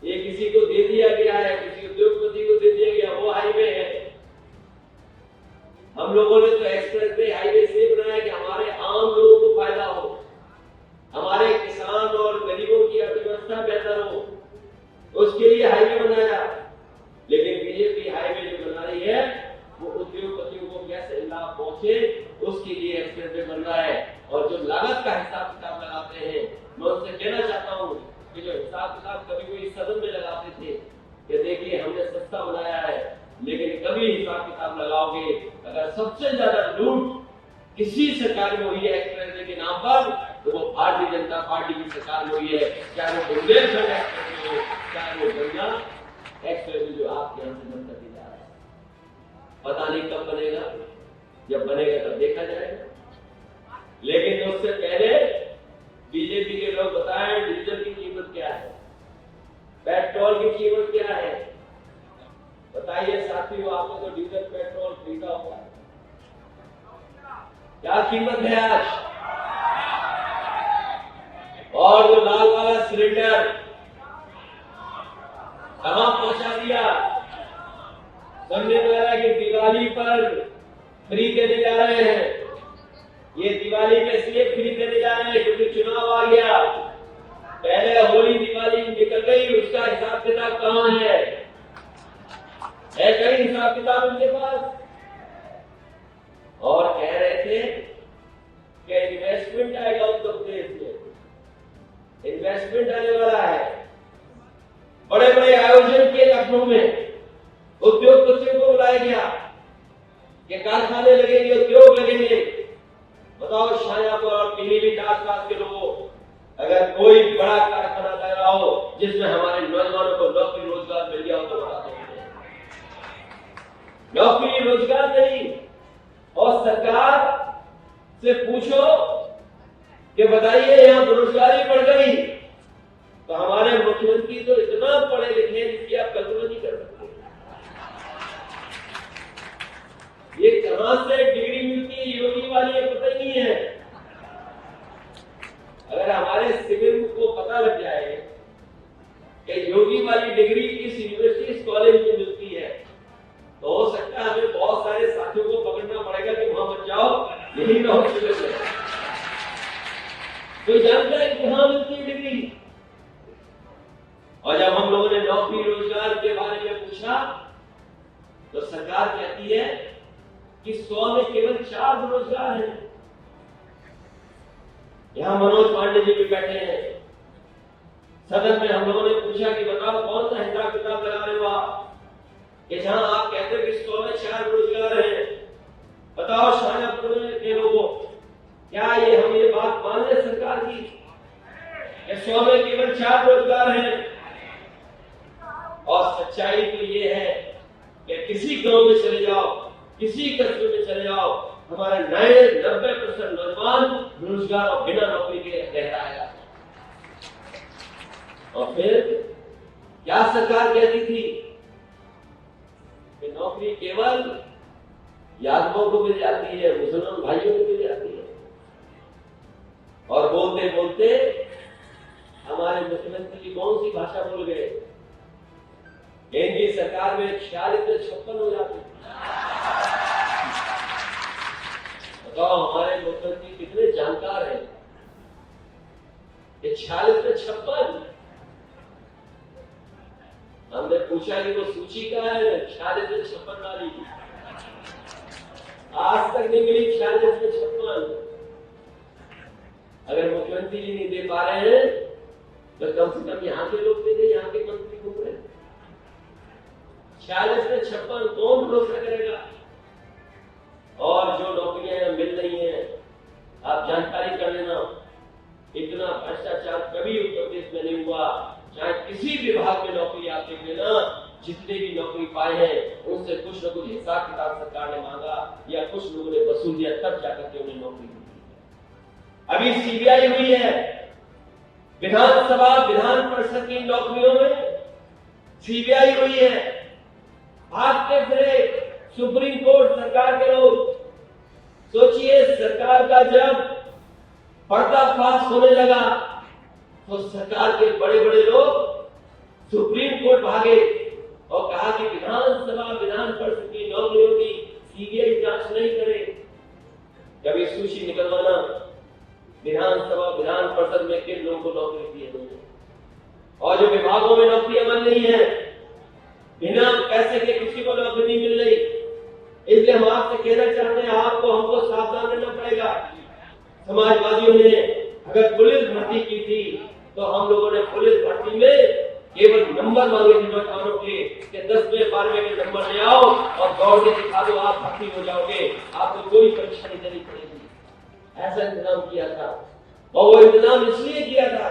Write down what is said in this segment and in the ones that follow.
ये किसी को दे दिया गया है, किसी उद्योगपति को दे दिया गया, वो हाईवे है। हम लोगों ने तो एक्सप्रेस वे हाईवे इसलिए बनाया कि हमारे आम लोगों को फायदा हो, हमारे किसान और गरीबों की अर्थव्यवस्था बेहतर हो, उसके लिए हाईवे बनाया। लेकिन बीजेपी हाईवे जो बना रही है वो उद्योगपतियों को कैसे लाभ पहुंचे उसके लिए एक्सप्रेस वे बन रहा है। और जो लागत का हिसाब किताब लगाते हैं, मैं उनसे कहना चाहता हूँ कि जो हिसाब किताब कभी कोई सदन में लगाते थे कि देखिए हमने सस्ता बनाया है, लेकिन कभी हिसाब किताब लगाओगे अगर सबसे ज्यादा लूट किसी सरकार में हुई है एक्सप्रेस वे के नाम पर तो वो भारतीय जनता पार्टी की सरकार में हुई है। चाहे वो बुंदेलखंड एक्सप्रेस हो, चाहे वो गंगा एक्सप्रेस जो आपके यहाँ से बंद कर दिया जा रहा है। पता नहीं कब बनेगा, जब बनेगा तब देखा जाएगा। लेकिन उससे पहले बीजेपी के लोग बताएं डीजल की कीमत क्या है, पेट्रोल की कीमत क्या है। बताइए साथियों, आपने तो डीजल पेट्रोल खरीदा होगा, क्या कीमत है आज? और जो लाल वाला सिलेंडर कहां पहुंचा दिया? समझने में आ रहा है कि दिवाली पर फ्री देने जा रहे हैं। ये दिवाली में इसलिए फ्री देने जा रहे हैं क्योंकि चुनाव आ गया। पहले होली दिवाली निकल गई, उसका हिसाब किताब कहां है? कई हिसाब किताब उनके पास। और कह रहे थे कि इन्वेस्टमेंट आएगा उत्तर प्रदेश में, इन्वेस्टमेंट आने वाला है। बड़े बड़े आयोजन किए लखनऊ में, उद्योगपतियों को बुलाया गया कि कारखाने लगेंगे, उद्योग लगेंगे। बताओ शाहजहांपुर और पीलीभीत आसपास के लोगों, अगर कोई बड़ा कारखाना लग रहा हो जिसमें हमारे नौजवानों को नौकरी रोजगार मिल गया हो तो बता देंगे। नौकरी रोजगार नहीं। और सरकार से पूछो कि बताइए यहां बेरोजगारी बढ़ गई तो हमारे मुख्यमंत्री तो इतना पढ़े लिखे हैं जिसकी आप कल्पना नहीं कर सकते। ये कहां से डिग्री मिलती है योगी वाली, ये पता ही नहीं है। अगर हमारे सिविल को पता लग जाए कि योगी वाली डिग्री किस यूनिवर्सिटी इस कॉलेज में मिलती है तो हो सकता है हमें बहुत सारे साथियों को पकड़ना पड़ेगा कि वहां मत जाओ, यही ना हो सके। कोई जानता है कहां मिलती है डिग्री? और जब हम लोगों ने नौकरी रोजगार के बारे में पूछा तो सरकार कहती है कि 100 में केवल 4 बेरोजगार हैं। यहां मनोज पांडे जी भी बैठे हैं। सदन में हम लोगों ने पूछा कि बताओ कौन सा हिसाब किताब लगा रहे हो आप कि जहां आप कहते हो कि 100 में 4 बेरोजगार हैं। बताओ शाहजहांपुर के लोगों, क्या ये हम ये बात मान लें सरकार की कि 100 में केवल 4 बेरोजगार हैं? और सच्चाई तो ये है कि किसी गांव में चले जाओ, किसी कस्बे में चले जाओ, हमारे नए 90% नौजवान बेरोजगार और बिना नौकरी के रह रहा है। और फिर क्या सरकार कहती थी कि नौकरी केवल यादवों को मिल जाती है, मुसलमान भाइयों को मिल जाती है। और बोलते बोलते हमारे मुख्यमंत्री जी कौन सी भाषा बोल गए? इनकी सरकार में 46 से 56 हो जाते। बताओ हमारे मुख्यमंत्री कितने जानकार हैं। 46 से 56। हमने पूछा कि वो सूची का है 46 से 56 वाली, आज तक नहीं मिली 46 से 56। अगर मुख्यमंत्री जी नहीं दे पा रहे हैं तो कम से कम यहाँ के लोग दे दे, यहाँ के मंत्री घूम रहे। 46 से 56 कौन भरोसा करेगा? और जो नौकरियां मिल रही हैं, आप जानकारी कर लेना, इतना भ्रष्टाचार कभी उत्तर प्रदेश में नहीं हुआ। चाहे किसी विभाग में नौकरी आप देख लेना, जितने भी नौकरी पाए हैं उनसे कुछ न कुछ हिसाब किताब सरकार ने मांगा या कुछ लोगों ने वसूल दिया, तब जाकर के उन्हें नौकरी मिली। अभी सीबीआई हुई है, विधानसभा विधान परिषद की नौकरियों में सीबीआई हुई है। भागते फिरे सुप्रीम कोर्ट सरकार के लोग। सोचिए सरकार का जब पर्दाफाश होने लगा तो सरकार के बड़े बड़े लोग सुप्रीम भागे और कहा कि विधानसभा विधान परिषद की नौकरियों की सीबीआई जांच नहीं करे। कभी सूची निकलवाना विधानसभा विधान परिषद में किन लोगों को नौकरी दी है, और जो विभागों में नौकरियां बन रही है बिना पैसे के किसी को नौकरी नहीं मिल रही। इसलिए हम आपसे कहना चाहते हैं, आपको हमको सावधान रहना पड़ेगा। समाजवादियों ने अगर पुलिस भर्ती की थी तो हम लोगों ने पुलिस भर्ती में केवल नंबर मांगे थे नौजवानों के कि 10वें 12वें के नंबर ले आओ और दौड़ के दिखा दो, आप भर्ती हो जाओगे, आपको कोई परीक्षा नहीं देनी पड़ेगी। ऐसा इंतजाम किया था, और वो इंतजाम इसलिए किया था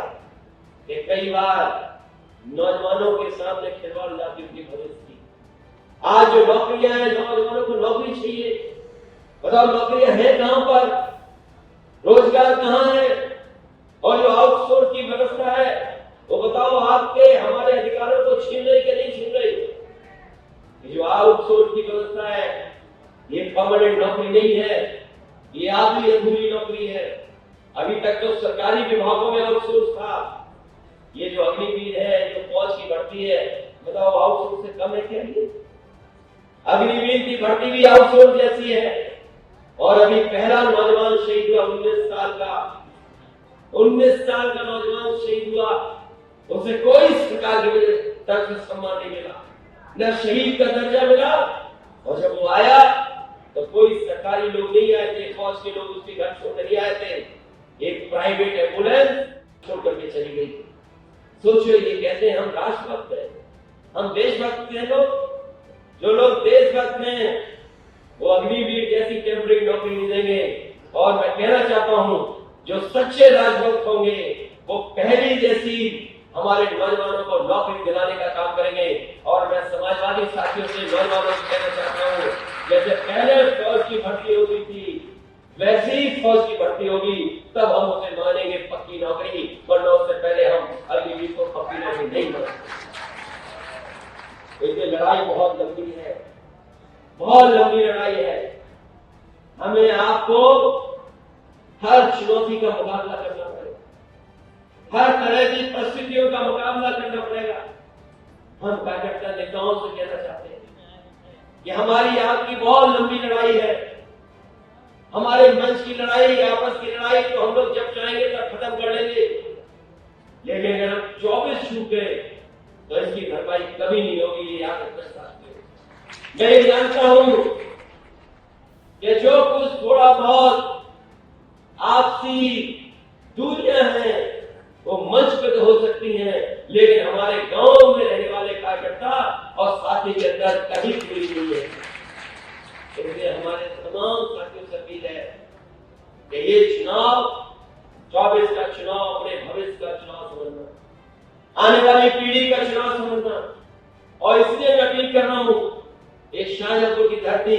कि कई बार नौजवानों के सामने खिलवाड़ जाती उनकी भविष्य की। आज जो नौकरियां हैं, नौजवानों को नौकरी चाहिए, बताओ नौकरियां हैं कहां पर, रोजगार कहां है, और जो आउटसोर्स की व्यवस्था है वो बताओ आपके हमारे अधिकारों को छीन रही कि नहीं छीन रही। जो आउटसोर्स की व्यवस्था है ये परमानेंट नौकरी नहीं है, ये आधी अधूरी नौकरी है। अभी तक तो सरकारी विभागों में आउटसोर्स था, ये जो अग्निवीर है, जो फौज की भर्ती है, बताओ आउटसोर्स से कम है क्या ये? अग्निवीर की भर्ती भी आउटसोर्स जैसी है। और अभी पहला नौजवान शहीद हुआ 19 साल का, 19 साल का नौजवान शहीद हुआ, उसे कोई सरकार की तरफ से सम्मान नहीं मिला, न शहीद का दर्जा मिला। और जब वो आया तो कोई सरकारी लोग नहीं आए थे, फौज के लोग उसके घर छोड़ नहीं आए थे, एक प्राइवेट एम्बुलेंस छोड़ करके चली गई। सोचो, ये कहते हैं हम राष्ट्रभक्त हैं, हम देशभक्त हैं। लोग जो लोग देशभक्त हैं वो अग्निवीर जैसी टेम्परेरी नौकरी नहीं देंगे। और मैं कहना चाहता हूं, जो सच्चे राजभक्त होंगे वो पहली जैसी हमारे नौजवानों को नौकरी दिलाने का काम करेंगे। और मैं समाजवादी साथियों से नौजवानों से कहना चाहता हूं, जैसे पहले फौज की भर्ती होती थी वैसे ही फौज की भर्ती होगी, तब हम उसे मानेंगे पक्की नौकरी, वरना उससे पहले हम अग्निवीर को पक्की नौकरी नहीं मानेंगे। इसलिए लड़ाई बहुत लंबी है, बहुत लंबी लड़ाई है। हमें आपको हर चुनौती का मुकाबला करना पड़ेगा, हर तरह की परिस्थितियों का मुकाबला करना पड़ेगा। हम कार्यकर्ता नेताओं से कहना चाहते हैं कि हमारी आपकी बहुत लंबी लड़ाई है। हमारे मंच की लड़ाई, आपस की लड़ाई तो हम लोग जब चाहेंगे तब खत्म कर लेंगे, लेकिन अगर हम 24 चूक गए तो इसकी भरपाई कभी नहीं होगी। ये याद रखना चाहते हो। मैं ये जानता हूं कि जो कुछ थोड़ा बहुत आपसी दूरियां हैं वो मंच पे तो हो सकती हैं, लेकिन हमारे गांव में रहने वाले कार्यकर्ता और साथी के अंदर कहीं दूरी नहीं है। इसलिए हमारे तमाम साथियों से अपील है कि ये चुनाव 24 का चुनाव अपने भविष्य का चुनाव समझना, आने वाली पीढ़ी का चुनाव समझना। और इसलिए मैं अपील कर रहा हूं, ये शाहजहांपुर की धरती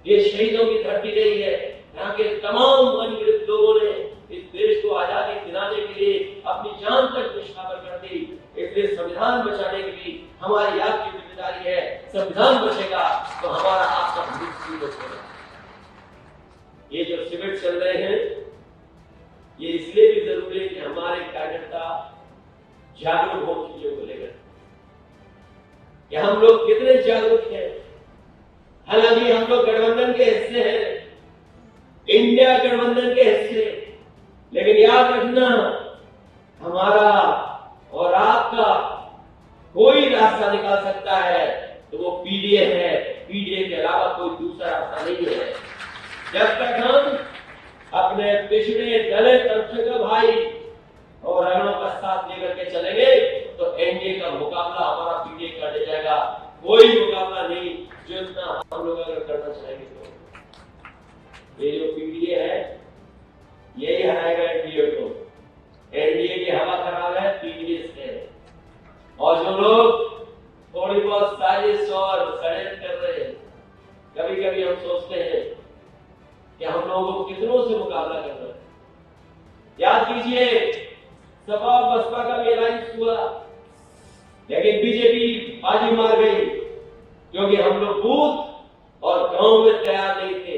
ये शहीदों की धरती रही है। यहाँ के तमाम अनगिनत लोगों ने इस देश को आजादी दिलाने के लिए अपनी जान तक निछावर कर दी। इसलिए संविधान बचाने के लिए हमारी आपकी जिम्मेदारी है। संविधान बचेगा तो हमारा आपका भविष्य बचेगा। ये जो शिविर चल रहे हैं ये इसलिए भी जरूरी है कि हमारे कार्यकर्ता जागरूक हो चीजों को लेकर, कि हम लोग कितने जागरूक हैं। हालांकि हम लोग गठबंधन के हिस्से हैं, इंडिया गठबंधन के हिस्से, लेकिन याद रखना हमारा और आपका कोई रास्ता निकाल सकता है तो वो पीडीए है। पीडीए के अलावा कोई दूसरा रास्ता नहीं है। जब तक हम अपने पिछड़े दलित अल्पसंख्यक भाई और अगड़ों का साथ लेकर के चलेंगे तो एनडीए का मुकाबला हमारा पीडीए कर ले जाएगा। कोई मुकाबला नहीं जो इतना हम लोग अगर करना चाहेंगे तो। ये जो पीडीए है यही हराएगा एनडीए को। एनडीए की हवा खराब है, पीडीए से। और जो लोग थोड़ी बहुत साजिश और षड्यंत्र कर रहे हैं, कभी कभी हम सोचते हैं कि हम लोगों को कितनों से मुकाबला करना है। याद कीजिए सपा और बसपा का भी अलायंस हुआ, लेकिन बीजेपी बाजी मार गई क्योंकि हम लोग बूथ और गांव में तैयार नहीं थे।